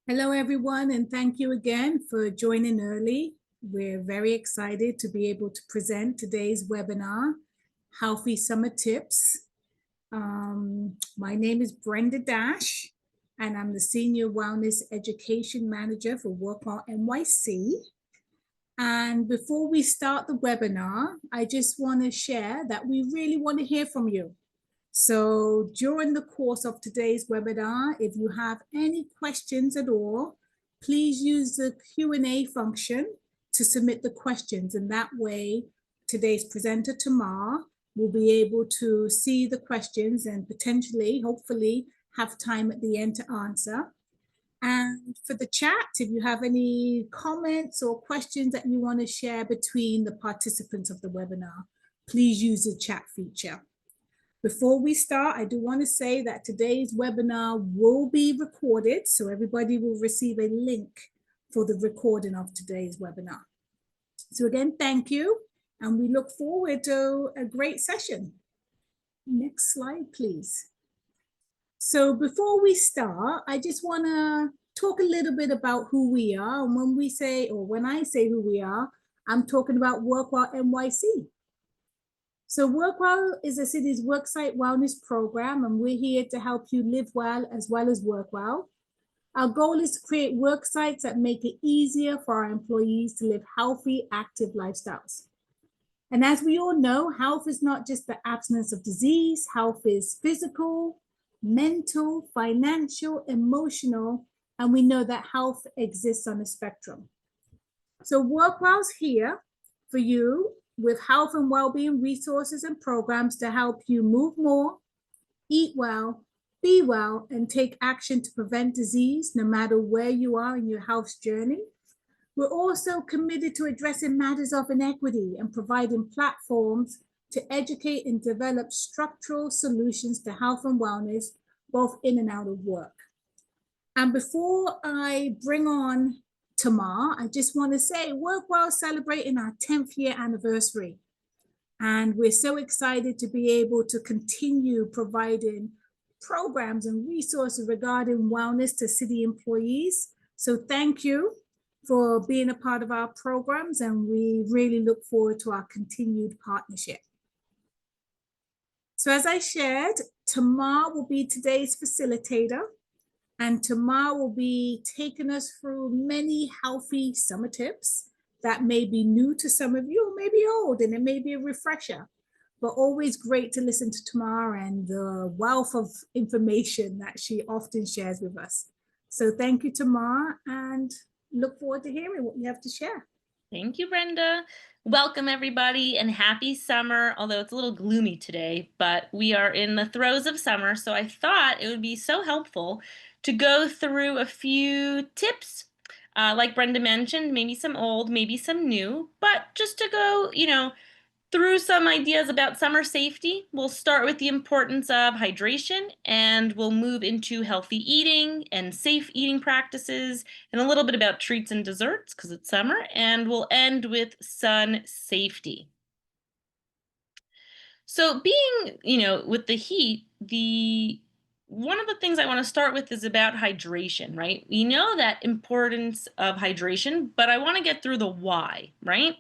Hello, everyone, and thank you again for joining early. We're very excited to be able to present today's webinar, Healthy Summer Tips. My name is Brenda Dash, and I'm the Senior Wellness Education Manager for WorkWell NYC. And before we start the webinar, I just want to share that we really want to hear from you. So during the course of today's webinar, if you have any questions at all, please use the Q&A function to submit the questions. And that way, today's presenter, Tamar, will be able to see the questions and potentially, hopefully, have time at the end to answer. And for the chat, if you have any comments or questions that you want to share between the participants of the webinar, please use the chat feature. Before we start, I do want to say that today's webinar will be recorded, so everybody will receive a link for the recording of today's webinar. So again, thank you, and we look forward to a great session. Next slide, please. So before we start, I just want to talk a little bit about who we are. And when we say, or when I say who we are, I'm talking about WorkWell NYC. So WorkWell is the city's worksite wellness program, and we're here to help you live well as work well. Our goal is to create work sites that make it easier for our employees to live healthy, active lifestyles. And as we all know, health is not just the absence of disease. Health is physical, mental, financial, emotional, and we know that health exists on a spectrum. So WorkWell's here for you with health and well-being resources and programs to help you move more, eat well, be well, and take action to prevent disease no matter where you are in your health journey. We're also committed to addressing matters of inequity and providing platforms to educate and develop structural solutions to health and wellness, both in and out of work. And before I bring on Tamar, I just want to say WorkWell celebrating our 10th year anniversary. And we're so excited to be able to continue providing programs and resources regarding wellness to city employees. So thank you for being a part of our programs, and we really look forward to our continued partnership. So as I shared, Tamar will be today's facilitator. And Tamar will be taking us through many healthy summer tips that may be new to some of you, or maybe old, and it may be a refresher. But always great to listen to Tamar and the wealth of information that she often shares with us. So thank you, Tamar, and look forward to hearing what you have to share. Thank you, Brenda. Welcome, everybody, and happy summer, although it's a little gloomy today, but we are in the throes of summer, so I thought it would be so helpful to go through a few tips, like Brenda mentioned, maybe some old, maybe some new, but just to go, through some ideas about summer safety. We'll start with the importance of hydration, and we'll move into healthy eating and safe eating practices, and a little bit about treats and desserts because it's summer, and we'll end with sun safety. So being, with the heat, one of the things I want to start with is about hydration, right? We know that importance of hydration, but I want to get through the why, right?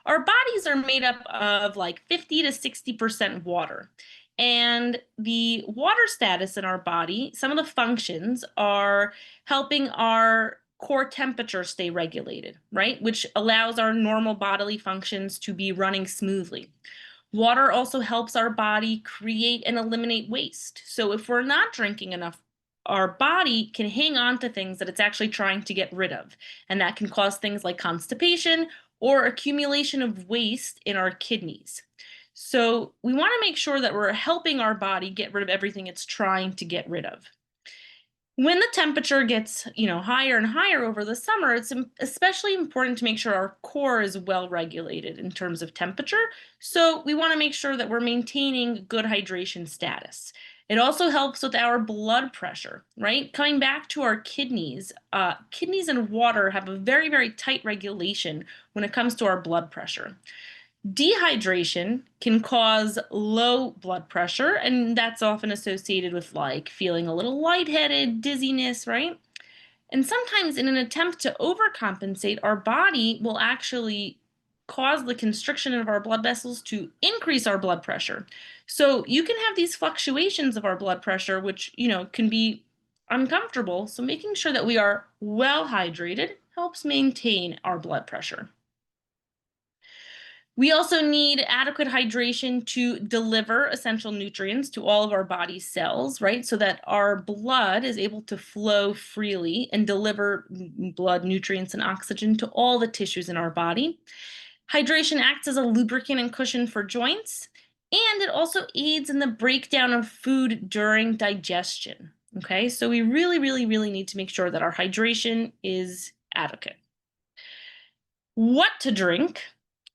Our bodies are made up of like 50 to 60% water. And the water status in our body, some of the functions are helping our core temperature stay regulated, right? Which allows our normal bodily functions to be running smoothly. Water also helps our body create and eliminate waste. So if we're not drinking enough, our body can hang on to things that it's actually trying to get rid of. And that can cause things like constipation or accumulation of waste in our kidneys. So we want to make sure that we're helping our body get rid of everything it's trying to get rid of. When the temperature gets, higher and higher over the summer, it's especially important to make sure our core is well regulated in terms of temperature. So we want to make sure that we're maintaining good hydration status. It also helps with our blood pressure, right? Coming back to our kidneys, kidneys and water have a very, very tight regulation when it comes to our blood pressure. Dehydration can cause low blood pressure, and that's often associated with like feeling a little lightheaded, dizziness, right? And sometimes in an attempt to overcompensate, our body will actually cause the constriction of our blood vessels to increase our blood pressure. So you can have these fluctuations of our blood pressure, which, can be uncomfortable. So making sure that we are well hydrated helps maintain our blood pressure. We also need adequate hydration to deliver essential nutrients to all of our body's cells, right? So that our blood is able to flow freely and deliver blood nutrients and oxygen to all the tissues in our body. Hydration acts as a lubricant and cushion for joints, and it also aids in the breakdown of food during digestion. Okay, so we really, really, really need to make sure that our hydration is adequate. What to drink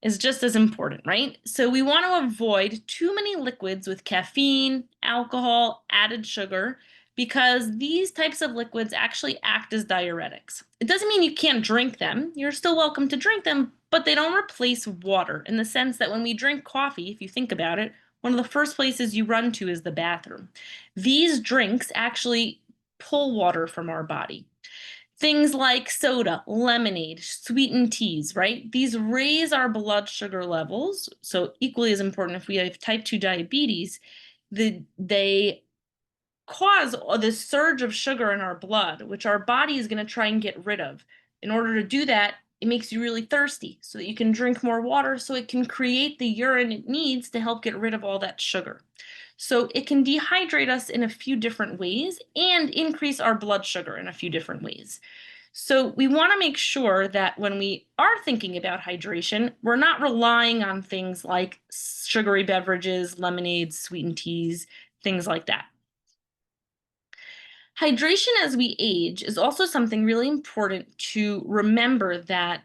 is just as important, right? So we want to avoid too many liquids with caffeine, alcohol, added sugar, because these types of liquids actually act as diuretics. It doesn't mean you can't drink them. You're still welcome to drink them, but they don't replace water in the sense that when we drink coffee, if you think about it, one of the first places you run to is the bathroom. These drinks actually pull water from our body. Things like soda, lemonade, sweetened teas, right? These raise our blood sugar levels. So equally as important, if we have type 2 diabetes, they cause this surge of sugar in our blood, which our body is going to try and get rid of. In order to do that, it makes you really thirsty so that you can drink more water so it can create the urine it needs to help get rid of all that sugar. So it can dehydrate us in a few different ways and increase our blood sugar in a few different ways. So we want to make sure that when we are thinking about hydration, we're not relying on things like sugary beverages, lemonades, sweetened teas, things like that. Hydration as we age is also something really important to remember, that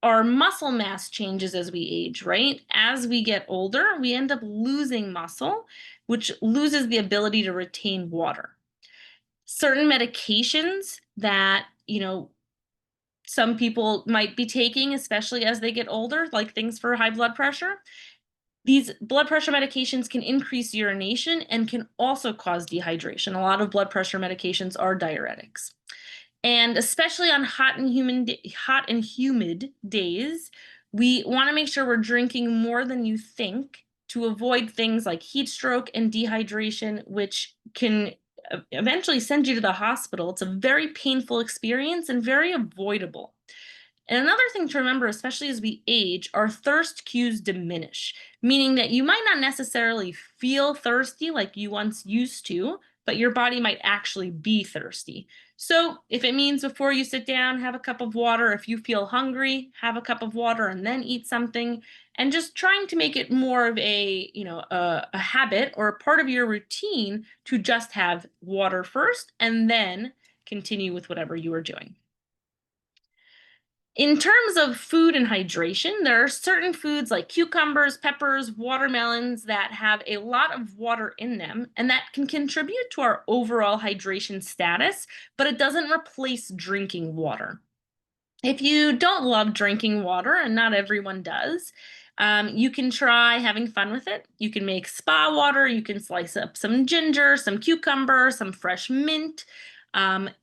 our muscle mass changes as we age, right? As we get older, we end up losing muscle, which loses the ability to retain water. Certain medications that, some people might be taking, especially as they get older, like things for high blood pressure, these blood pressure medications can increase urination and can also cause dehydration. A lot of blood pressure medications are diuretics. And especially on hot and humid days, we want to make sure we're drinking more than you think to avoid things like heat stroke and dehydration, which can eventually send you to the hospital. It's a very painful experience and very avoidable. And another thing to remember, especially as we age, our thirst cues diminish, meaning that you might not necessarily feel thirsty like you once used to, but your body might actually be thirsty. So if it means before you sit down, have a cup of water. If you feel hungry, have a cup of water and then eat something. And just trying to make it more of a habit or a part of your routine to just have water first and then continue with whatever you are doing. In terms of food and hydration, there are certain foods like cucumbers, peppers, watermelons that have a lot of water in them, and that can contribute to our overall hydration status, but it doesn't replace drinking water. If you don't love drinking water, and not everyone does, you can try having fun with it. You can make spa water. You can slice up some ginger, some cucumber, some fresh mint.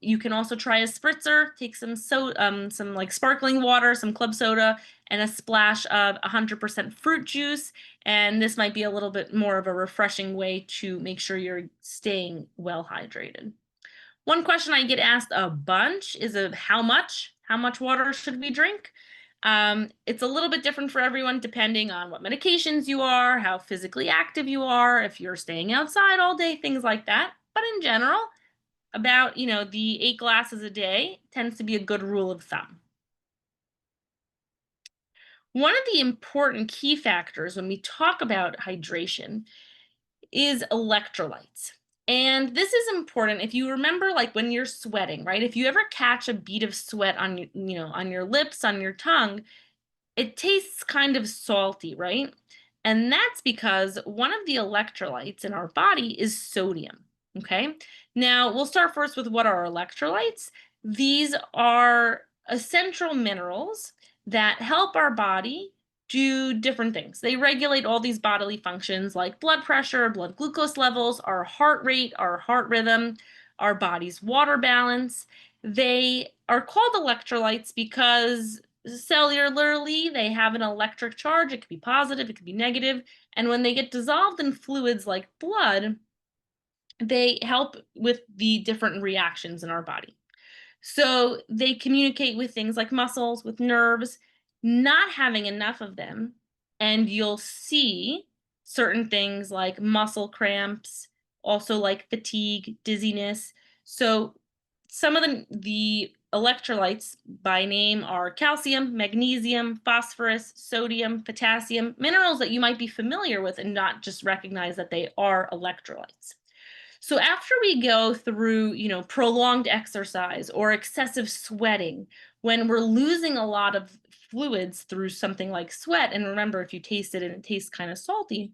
You can also try a spritzer. Take some like sparkling water, some club soda, and a splash of 100% fruit juice. And this might be a little bit more of a refreshing way to make sure you're staying well hydrated. One question I get asked a bunch is of how much water should we drink? It's a little bit different for everyone depending on what medications you are, how physically active you are, if you're staying outside all day, things like that. But in general, about, the 8 glasses a day tends to be a good rule of thumb. One of the important key factors when we talk about hydration is electrolytes. And this is important if you remember, like when you're sweating, right? If you ever catch a bead of sweat on on your lips, on your tongue, it tastes kind of salty, right? And that's because one of the electrolytes in our body is sodium. Okay. Now we'll start first with what are electrolytes. These are essential minerals that help our body do different things. They regulate all these bodily functions like blood pressure, blood glucose levels, our heart rate, our heart rhythm, our body's water balance. They are called electrolytes because cellularly they have an electric charge. It could be positive, it could be negative, and when they get dissolved in fluids like blood, they help with the different reactions in our body. So they communicate with things like muscles, with nerves. Not having enough of them, and you'll see certain things like muscle cramps, also like fatigue, dizziness. So some of the electrolytes by name are calcium, magnesium, phosphorus, sodium, potassium, minerals that you might be familiar with and not just recognize that they are electrolytes. So after we go through, prolonged exercise or excessive sweating, when we're losing a lot of fluids through something like sweat, and remember, if you taste it and it tastes kind of salty,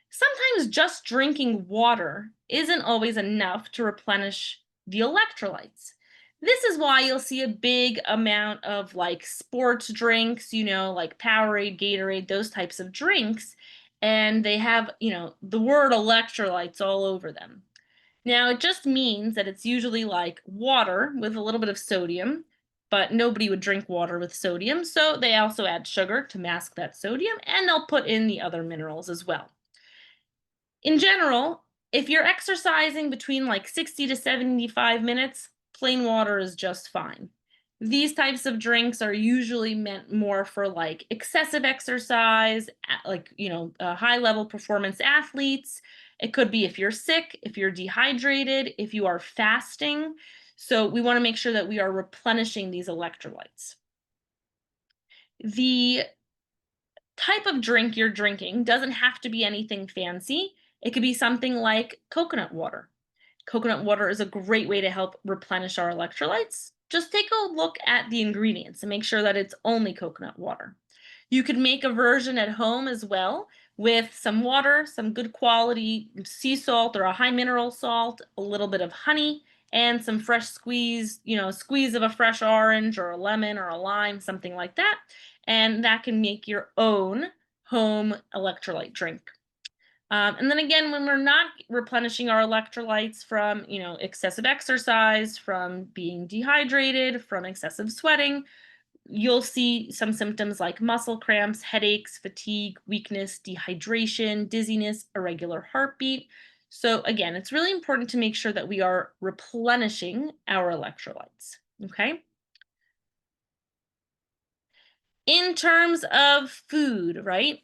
sometimes just drinking water isn't always enough to replenish the electrolytes. This is why you'll see a big amount of like sports drinks, like Powerade, Gatorade, those types of drinks, and they have, the word electrolytes all over them. Now, it just means that it's usually like water with a little bit of sodium, but nobody would drink water with sodium, so they also add sugar to mask that sodium, and they'll put in the other minerals as well. In general, if you're exercising between like 60 to 75 minutes, plain water is just fine. These types of drinks are usually meant more for like excessive exercise, like, high level performance athletes. It could be if you're sick, if you're dehydrated, if you are fasting. So we want to make sure that we are replenishing these electrolytes. The type of drink you're drinking doesn't have to be anything fancy. It could be something like coconut water. Coconut water is a great way to help replenish our electrolytes. Just take a look at the ingredients and make sure that it's only coconut water. You could make a version at home as well with some water, some good quality sea salt or a high mineral salt, a little bit of honey, and some fresh squeeze, squeeze of a fresh orange or a lemon or a lime, something like that. And that can make your own home electrolyte drink. And then again, when we're not replenishing our electrolytes from, excessive exercise, from being dehydrated, from excessive sweating, you'll see some symptoms like muscle cramps, headaches, fatigue, weakness, dehydration, dizziness, irregular heartbeat. So again, it's really important to make sure that we are replenishing our electrolytes, okay? In terms of food, right?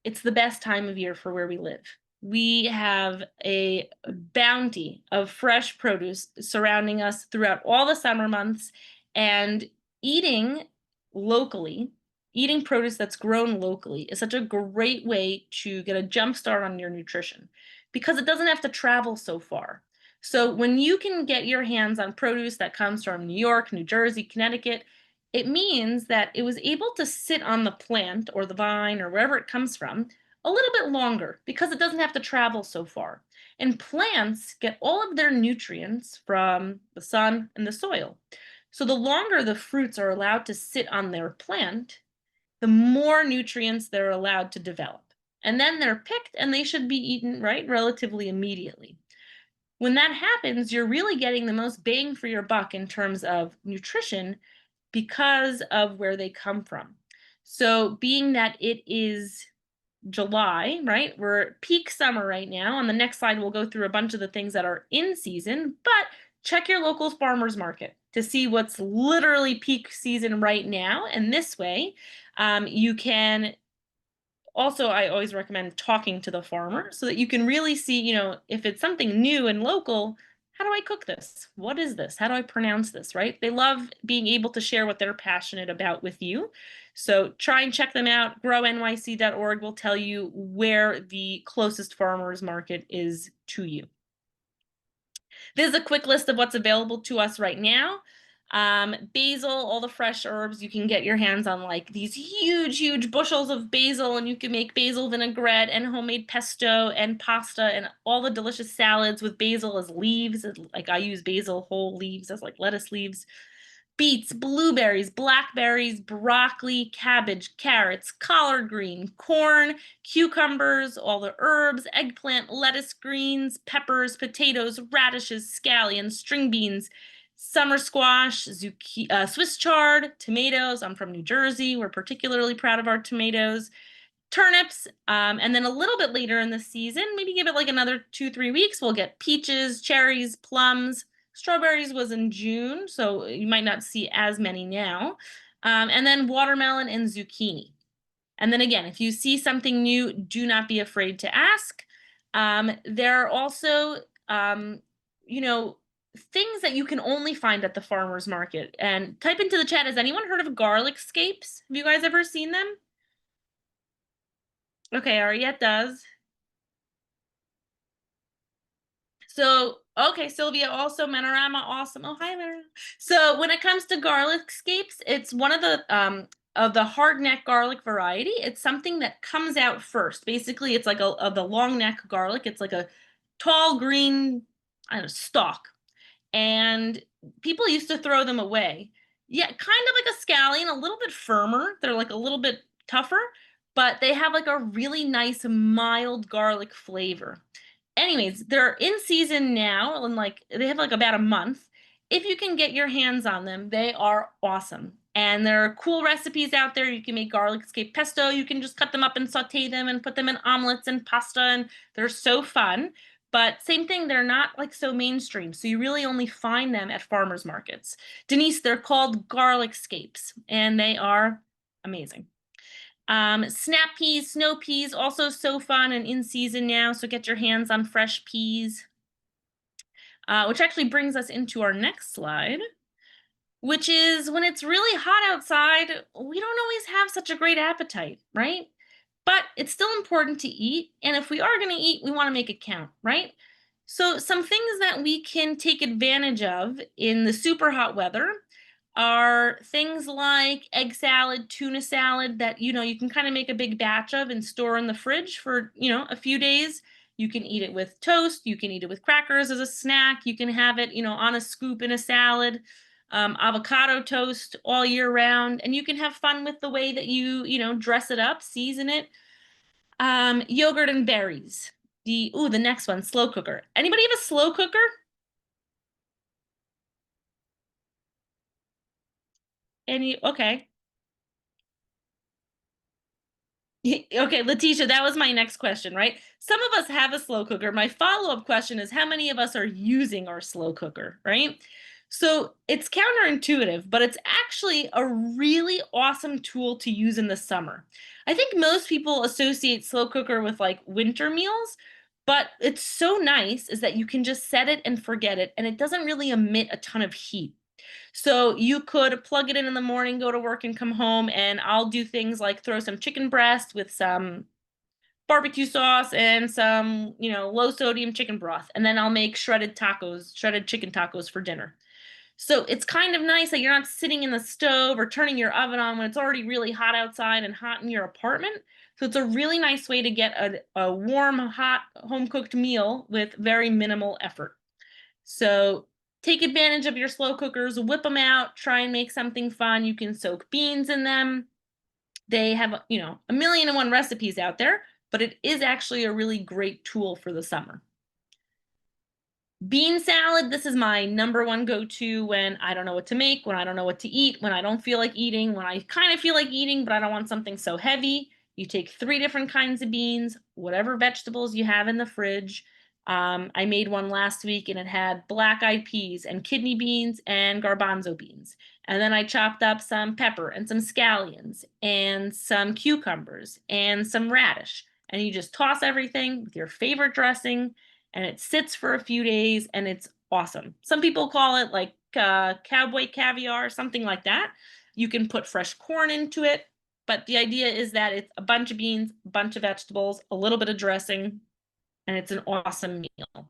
It's the best time of year for where we live. We have a bounty of fresh produce surrounding us throughout all the summer months, and eating locally, eating produce that's grown locally is such a great way to get a jump start on your nutrition because it doesn't have to travel so far. So when you can get your hands on produce that comes from New York, New Jersey, Connecticut, it means that it was able to sit on the plant or the vine or wherever it comes from a little bit longer because it doesn't have to travel so far. And plants get all of their nutrients from the sun and the soil. So the longer the fruits are allowed to sit on their plant, the more nutrients they're allowed to develop. And then they're picked and they should be eaten, right, relatively immediately. When that happens, you're really getting the most bang for your buck in terms of nutrition because of where they come from. So being that it is July, right? We're at peak summer right now. On the next slide, we'll go through a bunch of the things that are in season, but check your local farmer's market to see what's literally peak season right now. And this way, you can also, I always recommend talking to the farmer so that you can really see, if it's something new and local, how do I cook this? What is this? How do I pronounce this, right? They love being able to share what they're passionate about with you. So try and check them out. GrowNYC.org will tell you where the closest farmer's market is to you. This is a quick list of what's available to us right now. Basil, all the fresh herbs, you can get your hands on like these huge bushels of basil, and you can make basil vinaigrette and homemade pesto and pasta and all the delicious salads with basil as leaves. Like I use basil whole leaves as like lettuce leaves. Beets, blueberries, blackberries, broccoli, cabbage, carrots, collard green, corn, cucumbers, all the herbs, eggplant, lettuce greens, peppers, potatoes, radishes, scallions, string beans, Summer squash, Swiss chard, tomatoes. I'm from New Jersey. We're particularly proud of our tomatoes. Turnips, and then a little bit later in the season, maybe give it like another 2-3 weeks, we'll get peaches, cherries, plums. Strawberries was in June, so you might not see as many now. And then watermelon and zucchini. And then again, if you see something new, do not be afraid to ask. There are also, you know, things that you can only find at the farmer's market. And type into the chat, has anyone heard of garlic scapes? Have you guys ever seen them? Okay, Ariette does. So, okay, Sylvia, also Menorama, awesome. Oh, hi, Menorama. So when it comes to garlic scapes, it's one of the hard neck garlic variety. It's something that comes out first. Basically, it's like the long neck garlic. It's like a tall green, I don't know, stalk. And people used to throw them away. Yeah, kind of like a scallion, a little bit firmer. They're like a little bit tougher, but they have like a really nice mild garlic flavor. Anyways, they're in season now, and like they have like about a month. If you can get your hands on them, they are awesome. And there are cool recipes out there. You can make garlic escape pesto. You can just cut them up and saute them and put them in omelets and pasta, and they're so fun. But same thing, they're not like so mainstream. So you really only find them at farmers markets. Denise, they're called garlic scapes, and they are amazing. Snap peas, snow peas, also so fun and in season now. So get your hands on fresh peas, which actually brings us into our next slide, which is when it's really hot outside, we don't always have such a great appetite, right? But it's still important to eat. And if we are going to eat, we want to make it count, right? So some things that we can take advantage of in the super hot weather are things like egg salad, tuna salad that, you can kind of make a big batch of and store in the fridge for, a few days. You can eat it with toast. You can eat it with crackers as a snack. You can have it, on a scoop in a salad. Avocado toast all year round. And you can have fun with the way that you dress it up, season it. Yogurt and berries. The next one, slow cooker. Anybody have a slow cooker? Okay. Okay, Letitia, that was my next question, right? Some of us have a slow cooker. My follow-up question is how many of us are using our slow cooker, right? So it's counterintuitive, but it's actually a really awesome tool to use in the summer. I think most people associate slow cooker with like winter meals, but it's so nice is that you can just set it and forget it, and it doesn't really emit a ton of heat. So you could plug it in the morning, go to work and come home, and I'll do things like throw some chicken breast with some barbecue sauce and some, low sodium chicken broth. And then I'll make shredded chicken tacos for dinner. So it's kind of nice that you're not sitting in the stove or turning your oven on when it's already really hot outside and hot in your apartment. So it's a really nice way to get a warm, hot, home-cooked meal with very minimal effort. So take advantage of your slow cookers, whip them out, try and make something fun. You can soak beans in them. They have, a million and one recipes out there, but it is actually a really great tool for the summer. Bean salad, this is my number one go-to when I don't know what to make, when I don't know what to eat, when I don't feel like eating, when I kind of feel like eating, but I don't want something so heavy. You take 3 different kinds of beans, whatever vegetables you have in the fridge. I made one last week and it had black-eyed peas and kidney beans and garbanzo beans. And then I chopped up some pepper and some scallions and some cucumbers and some radish. And you just toss everything with your favorite dressing, and it sits for a few days and it's awesome. Some people call it like cowboy caviar, something like that. You can put fresh corn into it, but the idea is that it's a bunch of beans, a bunch of vegetables, a little bit of dressing, and it's an awesome meal.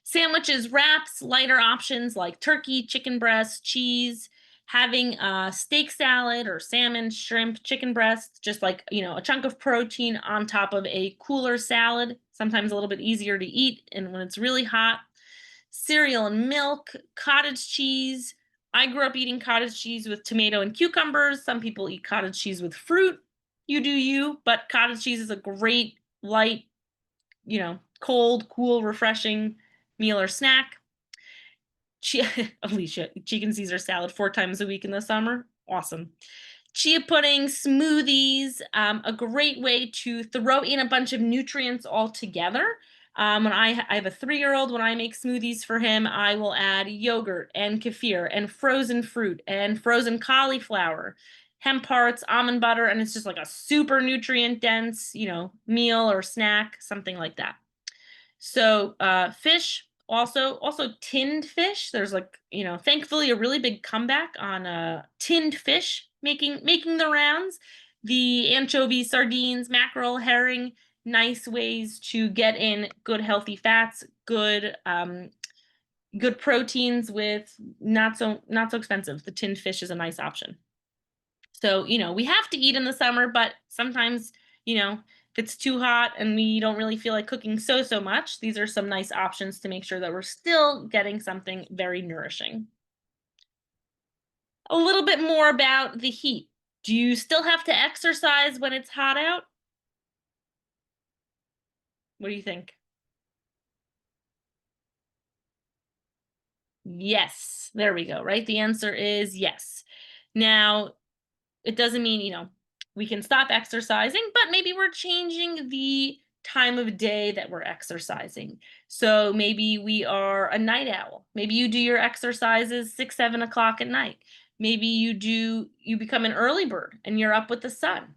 Sandwiches, wraps, lighter options like turkey, chicken breast, cheese, having a steak salad or salmon, shrimp, chicken breast, just like, a chunk of protein on top of a cooler salad, sometimes a little bit easier to eat and when it's really hot. Cereal and milk, cottage cheese. I grew up eating cottage cheese with tomato and cucumbers. Some people eat cottage cheese with fruit. You do you, but cottage cheese is a great, light, cold, cool, refreshing meal or snack. Alicia, chicken Caesar salad 4 times a week in the summer. Awesome. Chia pudding, smoothies, a great way to throw in a bunch of nutrients all together. When I have a 3-year-old, when I make smoothies for him, I will add yogurt and kefir and frozen fruit and frozen cauliflower, hemp hearts, almond butter, and it's just like a super nutrient dense, meal or snack, something like that. So fish, also tinned fish. There's thankfully a really big comeback on tinned fish making the rounds. The anchovies, sardines, mackerel, herring, nice ways to get in good healthy fats, good proteins with not so expensive. The tinned fish is a nice option. So, we have to eat in the summer, but sometimes, if it's too hot and we don't really feel like cooking so much, these are some nice options to make sure that we're still getting something very nourishing. A little bit more about the heat. Do you still have to exercise when it's hot out? What do you think? Yes, there we go, right? The answer is yes. Now, it doesn't mean, we can stop exercising, but maybe we're changing the time of day that we're exercising. So maybe we are a night owl. Maybe you do your exercises 6, 7 o'clock at night. Maybe you become an early bird and you're up with the sun.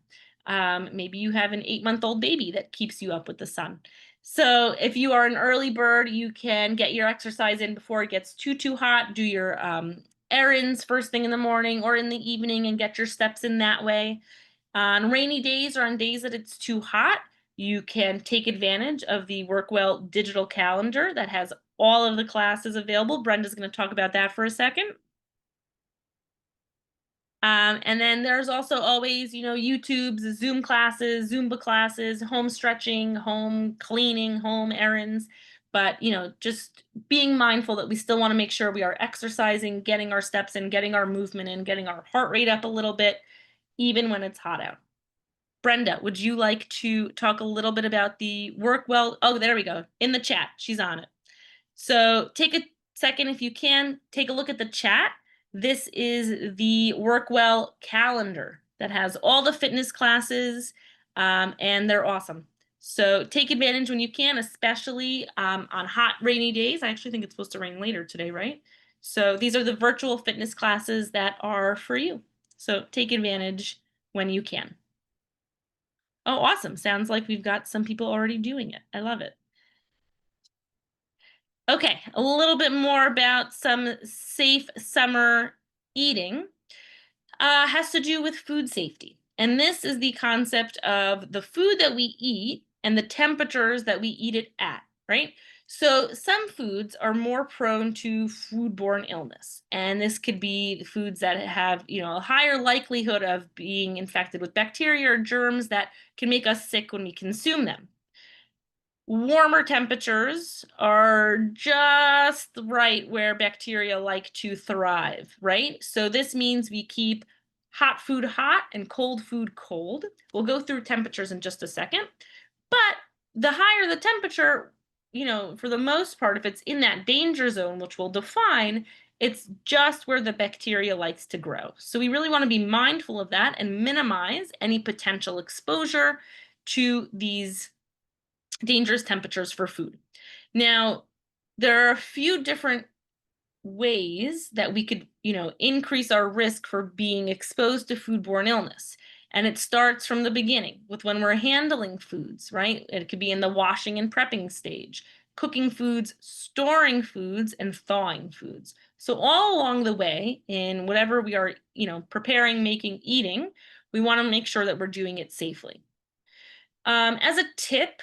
Maybe you have an 8-month-old baby that keeps you up with the sun. So if you are an early bird, you can get your exercise in before it gets too hot. Do your errands first thing in the morning or in the evening and get your steps in that way. On rainy days or on days that it's too hot, you can take advantage of the WorkWell digital calendar that has all of the classes available. Brenda's going to talk about that for a second. And then there's also always, YouTube's Zoom classes, Zumba classes, home stretching, home cleaning, home errands. But, just being mindful that we still want to make sure we are exercising, getting our steps in, getting our movement in, getting our heart rate up a little bit, even when it's hot out. Brenda, would you like to talk a little bit about the WorkWell? Oh, there we go. In the chat, she's on it. So take a second, if you can, take a look at the chat. This is the WorkWell calendar that has all the fitness classes, and they're awesome. So take advantage when you can, especially on hot, rainy days. I actually think it's supposed to rain later today, right? So these are the virtual fitness classes that are for you. So take advantage when you can. Oh, awesome. Sounds like we've got some people already doing it. I love it. Okay, a little bit more about some safe summer eating has to do with food safety. And this is the concept of the food that we eat and the temperatures that we eat it at, right? So some foods are more prone to foodborne illness. And this could be the foods that have, a higher likelihood of being infected with bacteria or germs that can make us sick when we consume them. Warmer temperatures are just right where bacteria like to thrive, right? So this means we keep hot food hot and cold food cold. We'll go through temperatures in just a second. But the higher the temperature, for the most part, if it's in that danger zone, which we'll define, it's just where the bacteria likes to grow. So we really want to be mindful of that and minimize any potential exposure to these dangerous temperatures for food. Now, there are a few different ways that we could, increase our risk for being exposed to foodborne illness. And it starts from the beginning with when we're handling foods, right? It could be in the washing and prepping stage, cooking foods, storing foods, and thawing foods. So all along the way in whatever we are, preparing, making, eating, we want to make sure that we're doing it safely. As a tip,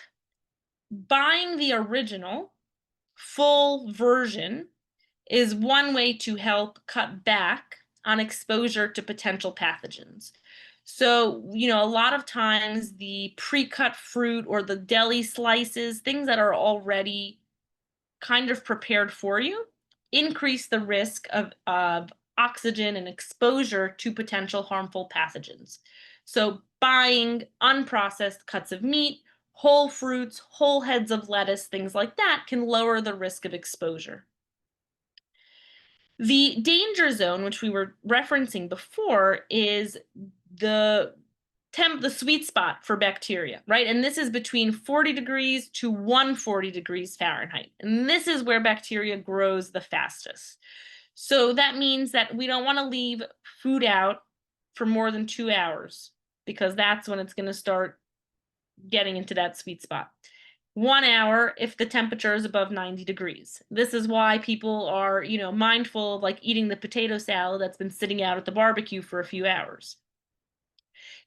buying the original full version is one way to help cut back on exposure to potential pathogens. So, a lot of times the pre-cut fruit or the deli slices, things that are already kind of prepared for you, increase the risk of oxygen and exposure to potential harmful pathogens. So buying unprocessed cuts of meat, whole fruits, whole heads of lettuce, things like that can lower the risk of exposure. The danger zone, which we were referencing before, is the sweet spot for bacteria, right? And this is between 40 degrees to 140 degrees Fahrenheit. And this is where bacteria grows the fastest. So that means that we don't want to leave food out for more than 2 hours, because that's when it's going to start getting into that sweet spot. 1 hour if the temperature is above 90 degrees. This is why people are, mindful of like eating the potato salad that's been sitting out at the barbecue for a few hours.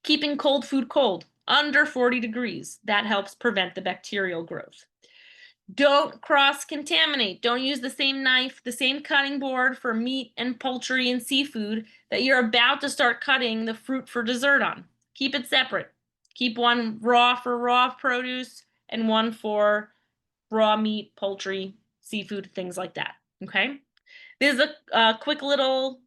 Keeping cold food cold, under 40 degrees. That helps prevent the bacterial growth. Don't cross-contaminate. Don't use the same knife, the same cutting board for meat and poultry and seafood that you're about to start cutting the fruit for dessert on. Keep it separate. Keep one raw for raw produce and one for raw meat, poultry, seafood, things like that. Okay? There's a quick little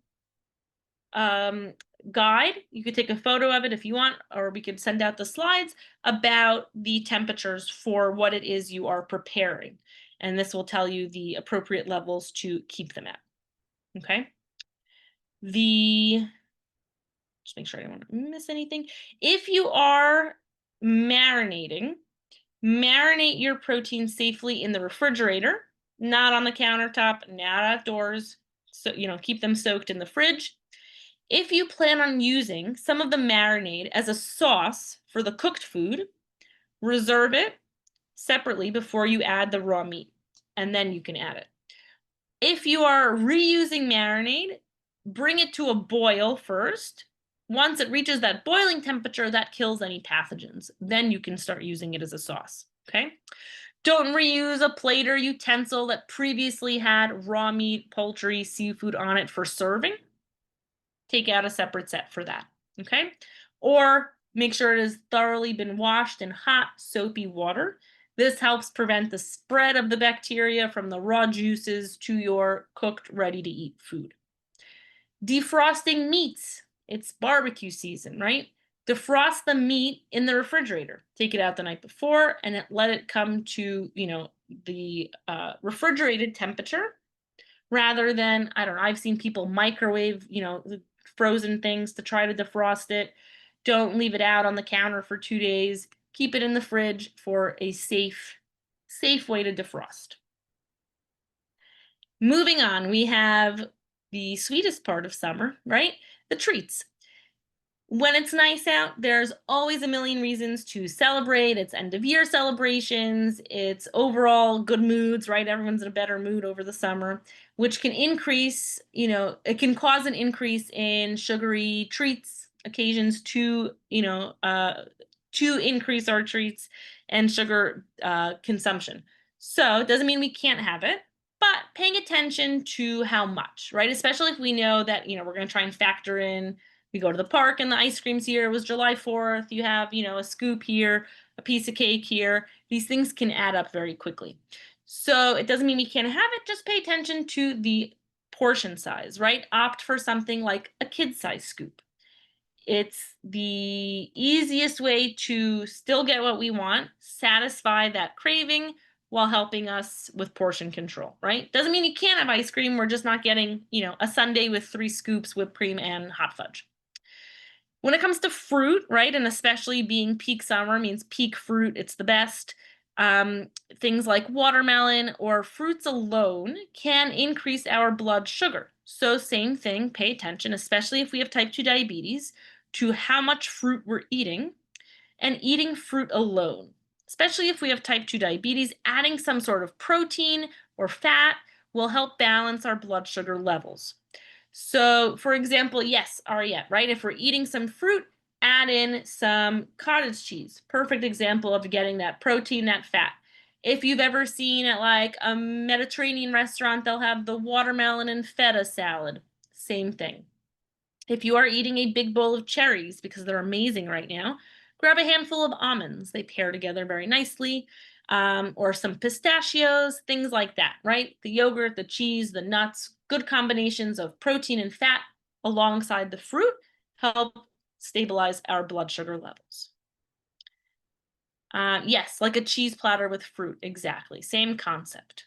guide. You could take a photo of it if you want, or we could send out the slides about the temperatures for what it is you are preparing. And this will tell you the appropriate levels to keep them at. Okay? Just make sure I don't want to miss anything. If you are marinating, marinate your protein safely in the refrigerator, not on the countertop, not outdoors. So, keep them soaked in the fridge. If you plan on using some of the marinade as a sauce for the cooked food, reserve it separately before you add the raw meat, and then you can add it. If you are reusing marinade, bring it to a boil first. Once it reaches that boiling temperature, that kills any pathogens. Then you can start using it as a sauce, okay? Don't reuse a plate or utensil that previously had raw meat, poultry, seafood on it for serving. Take out a separate set for that, okay? Or make sure it has thoroughly been washed in hot, soapy water. This helps prevent the spread of the bacteria from the raw juices to your cooked, ready-to-eat food. Defrosting meats. It's barbecue season, right? Defrost the meat in the refrigerator. Take it out the night before and let it come to, the refrigerated temperature, rather than, I don't know, I've seen people microwave, frozen things to try to defrost it. Don't leave it out on the counter for 2 days. Keep it in the fridge for a safe way to defrost. Moving on, we have the sweetest part of summer, right? The treats. When it's nice out, there's always a million reasons to celebrate. It's end of year celebrations, it's overall good moods, right? Everyone's in a better mood over the summer, which can increase, it can cause an increase in sugary treats occasions to increase our treats and sugar consumption. So it doesn't mean we can't have it, but paying attention to how much, right? Especially if we know that, we're going to try and factor in, we go to the park and the ice cream's here. It was July 4th. You have, a scoop here, a piece of cake here. These things can add up very quickly. So it doesn't mean we can't have it. Just pay attention to the portion size, right? Opt for something like a kid-size scoop. It's the easiest way to still get what we want, satisfy that craving while helping us with portion control, right? Doesn't mean you can't have ice cream. We're just not getting, a sundae with 3 scoops whipped cream and hot fudge. When it comes to fruit, right, and especially being peak summer means peak fruit, it's the best. Things like watermelon or fruits alone can increase our blood sugar. So same thing, pay attention, especially if we have type 2 diabetes, to how much fruit we're eating, and eating fruit alone. Especially if we have type 2 diabetes, adding some sort of protein or fat will help balance our blood sugar levels. So, for example, yes, Ariette, right? If we're eating some fruit, add in some cottage cheese. Perfect example of getting that protein, that fat. If you've ever seen at like a Mediterranean restaurant, they'll have the watermelon and feta salad. Same thing. If you are eating a big bowl of cherries, because they're amazing right now, grab a handful of almonds. They pair together very nicely. Or some pistachios, things like that, right? The yogurt, the cheese, the nuts, good combinations of protein and fat alongside the fruit help stabilize our blood sugar levels. Yes, like a cheese platter with fruit, exactly. Same concept.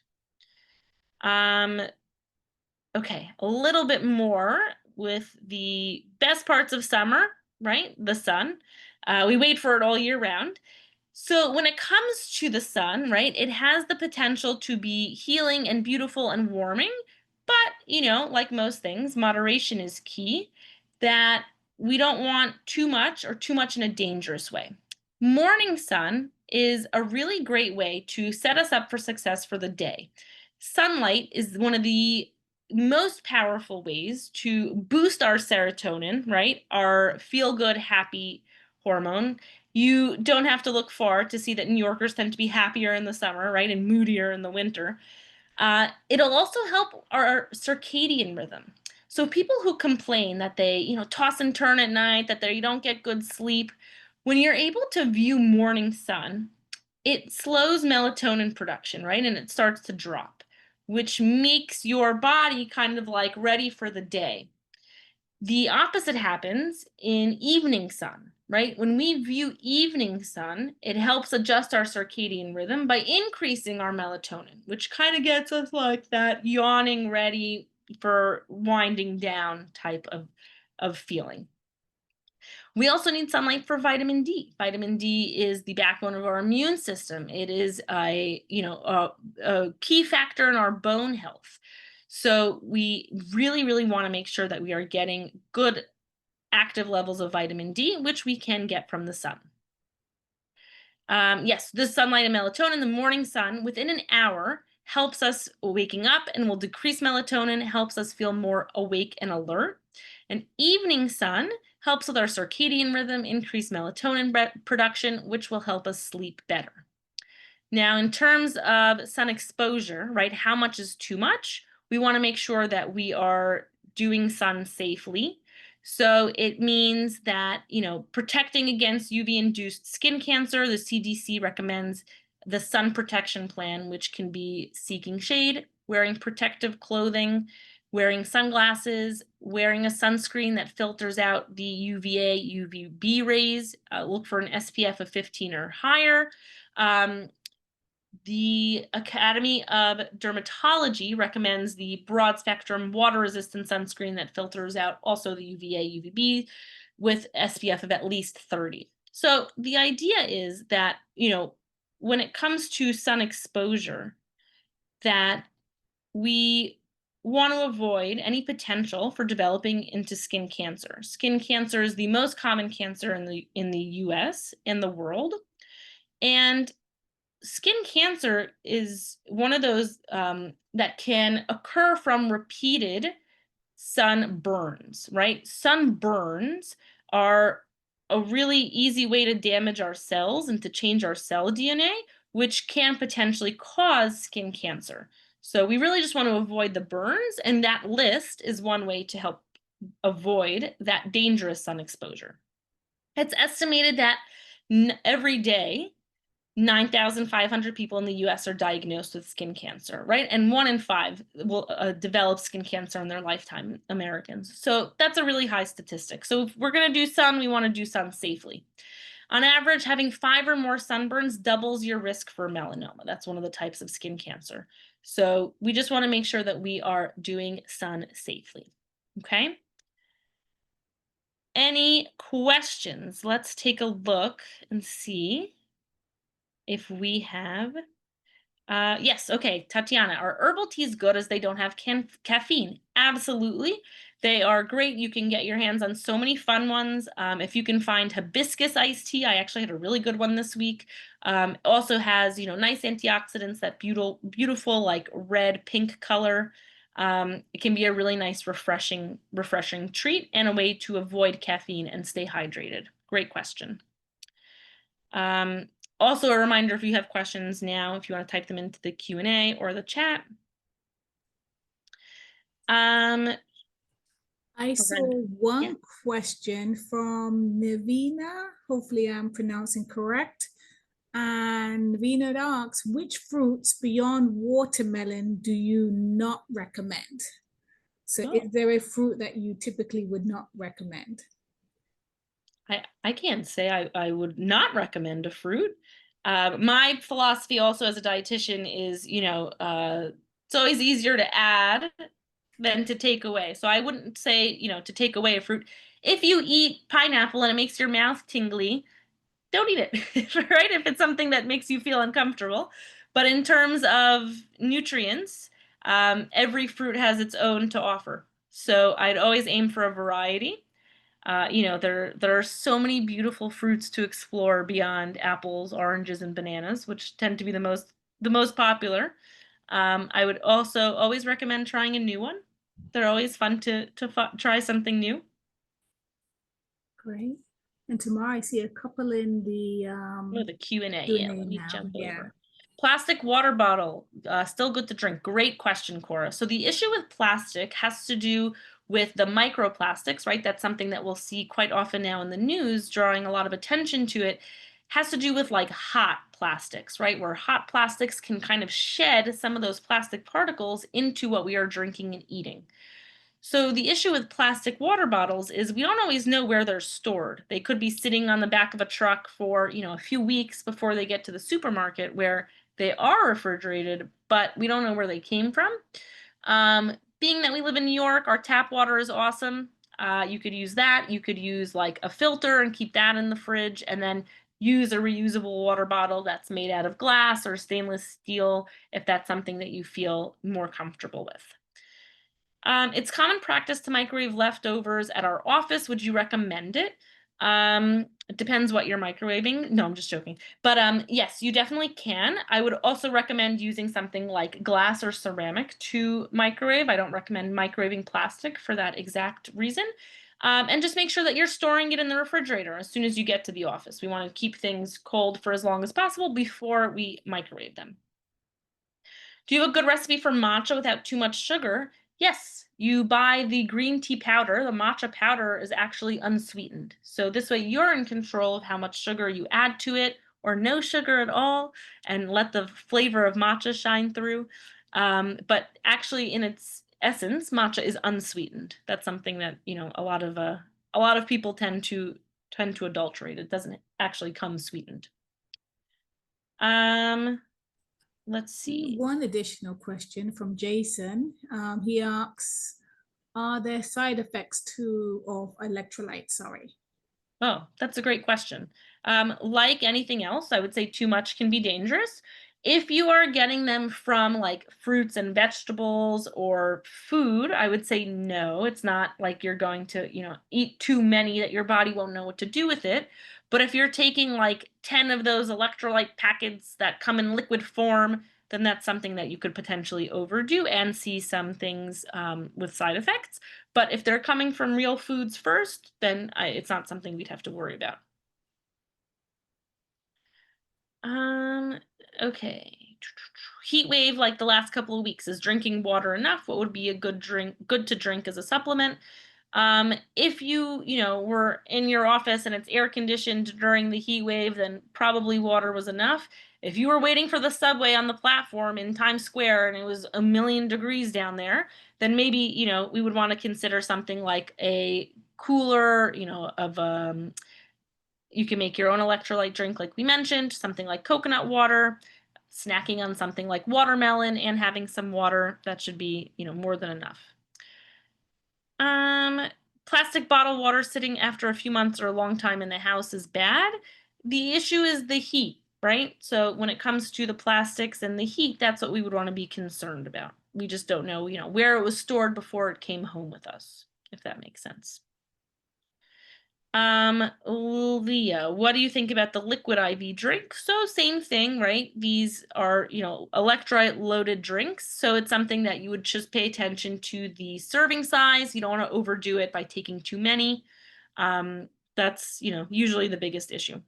Okay, a little bit more with the best parts of summer, right? The sun. We wait for it all year round. So when it comes to the sun, right, it has the potential to be healing and beautiful and warming. But, like most things, moderation is key, that we don't want too much or too much in a dangerous way. Morning sun is a really great way to set us up for success for the day. Sunlight is one of the most powerful ways to boost our serotonin, right? Our feel good, happy hormone. You don't have to look far to see that New Yorkers tend to be happier in the summer, right? And moodier in the winter. It'll also help our circadian rhythm. So people who complain that they, toss and turn at night, that they don't get good sleep, when you're able to view morning sun, it slows melatonin production, right? And it starts to drop, which makes your body kind of like ready for the day. The opposite happens in evening sun, right? When we view evening sun, it helps adjust our circadian rhythm by increasing our melatonin, which kind of gets us like that yawning, ready for winding down type of feeling. We also need sunlight for vitamin D. Vitamin D is the backbone of our immune system. It is a key factor in our bone health. So we really, really want to make sure that we are getting good active levels of vitamin D, which we can get from the sun. Yes, the sunlight and melatonin, the morning sun, within an hour helps us waking up and will decrease melatonin, helps us feel more awake and alert. An evening sun helps with our circadian rhythm, increase melatonin production, which will help us sleep better. Now, in terms of sun exposure, right, how much is too much? We want to make sure that we are doing sun safely. So it means that, protecting against UV-induced skin cancer, the CDC recommends the sun protection plan, which can be seeking shade, wearing protective clothing, wearing sunglasses, wearing a sunscreen that filters out the UVA, UVB rays. Look for an SPF of 15 or higher. The Academy of Dermatology recommends the broad spectrum water resistant sunscreen that filters out also the UVA, UVB with SPF of at least 30. So the idea is that, when it comes to sun exposure, that we want to avoid any potential for developing into skin cancer. Skin cancer is the most common cancer in the US and the world. And skin cancer is one of those that can occur from repeated sunburns, right? Sunburns are a really easy way to damage our cells and to change our cell DNA, which can potentially cause skin cancer. So we really just want to avoid the burns, and that list is one way to help avoid that dangerous sun exposure. It's estimated that every day 9,500 people in the US are diagnosed with skin cancer, right? And 1 in 5 will develop skin cancer in their lifetime, Americans. So that's a really high statistic. So if we're going to do sun, we want to do sun safely. On average, having 5 or more sunburns doubles your risk for melanoma. That's one of the types of skin cancer. So we just want to make sure that we are doing sun safely. Okay? Any questions? Let's take a look and see if we have. Yes, okay, Tatiana, are herbal teas good as they don't have caffeine? Absolutely. They are great. You can get your hands on so many fun ones. If you can find hibiscus iced tea, I actually had a really good one this week. Also has, nice antioxidants, that beautiful like red, pink color. It can be a really nice, refreshing treat and a way to avoid caffeine and stay hydrated. Great question. Also, a reminder, if you have questions now, if you want to type them into the Q&A or the chat. I saw one question from Navina. Hopefully I'm pronouncing correct. And Navina asks, which fruits beyond watermelon do you not recommend? So is there a fruit that you typically would not recommend? I can't say I would not recommend a fruit. My philosophy also as a dietitian is, it's always easier to add than to take away. So I wouldn't say, to take away a fruit. If you eat pineapple and it makes your mouth tingly, don't eat it, right? If it's something that makes you feel uncomfortable. But in terms of nutrients, every fruit has its own to offer. So I'd always aim for a variety. There are so many beautiful fruits to explore beyond apples, oranges, and bananas, which tend to be the most popular. I would also always recommend trying a new one. They're always fun to try something new. Great. And tomorrow I see a couple in the Oh, the Q&A. Yeah, Q&A let me now. jump Yeah. over. Plastic water bottle, still good to drink. Great question, Cora. So the issue with plastic has to do with the microplastics, right? That's something that we'll see quite often now in the news, drawing a lot of attention to it. Has to do with like hot plastics, right? Where hot plastics can kind of shed some of those plastic particles into what we are drinking and eating. So the issue with plastic water bottles is we don't always know where they're stored. They could be sitting on the back of a truck for, a few weeks before they get to the supermarket where they are refrigerated, but we don't know where they came from. Being that we live in New York, our tap water is awesome. You could use that. You could use like a filter and keep that in the fridge, and then use a reusable water bottle that's made out of glass or stainless steel if that's something that you feel more comfortable with. It's common practice to microwave leftovers at our office. Would you recommend it? It depends what you're microwaving. No, I'm just joking. But yes, you definitely can. I would also recommend using something like glass or ceramic to microwave. I don't recommend microwaving plastic for that exact reason. And just make sure that you're storing it in the refrigerator as soon as you get to the office. We want to keep things cold for as long as possible before we microwave them. Do you have a good recipe for matcha without too much sugar? Yes, you buy the green tea powder. The matcha powder is actually unsweetened. So this way you're in control of how much sugar you add to it or no sugar at all and let the flavor of matcha shine through. But actually in its essence, matcha is unsweetened. That's something that, a lot of people tend to adulterate. It doesn't actually come sweetened. Let's see. One additional question from Jason. He asks, are there side effects too of electrolytes? Sorry. Oh, that's a great question. Like anything else, I would say too much can be dangerous. If you are getting them from like fruits and vegetables or food, I would say no. It's not like you're going to, eat too many that your body won't know what to do with it. But if you're taking like 10 of those electrolyte packets that come in liquid form, then that's something that you could potentially overdo and see some things with side effects. But if they're coming from real foods first, then it's not something we'd have to worry about. Okay. Heat wave like the last couple of weeks. Is drinking water enough? What would be a good to drink as a supplement? If you were in your office and it's air conditioned during the heat wave, then probably water was enough. If you were waiting for the subway on the platform in Times Square and it was 1,000,000 degrees down there, then maybe, we would want to consider something like a cooler, you can make your own electrolyte drink like we mentioned, something like coconut water, snacking on something like watermelon and having some water. That should be, more than enough. Plastic bottled water sitting after a few months or a long time in the house is bad. The issue is the heat, right? So when it comes to the plastics and the heat, that's what we would want to be concerned about. We just don't know, where it was stored before it came home with us, if that makes sense. Leah, what do you think about the liquid IV drink? So same thing, right? These are, electrolyte loaded drinks. So it's something that you would just pay attention to the serving size. You don't want to overdo it by taking too many. That's, usually the biggest issue.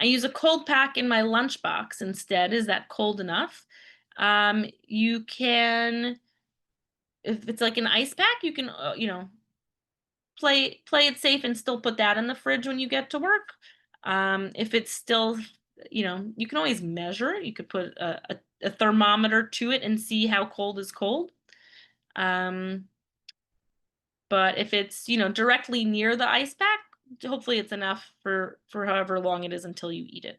I use a cold pack in my lunchbox instead. Is that cold enough? You can, if it's like an ice pack, you can, play it safe and still put that in the fridge when you get to work. If it's still, you can always measure it. You could put a thermometer to it and see how cold is cold. But if it's, directly near the ice pack, hopefully it's enough for however long it is until you eat it.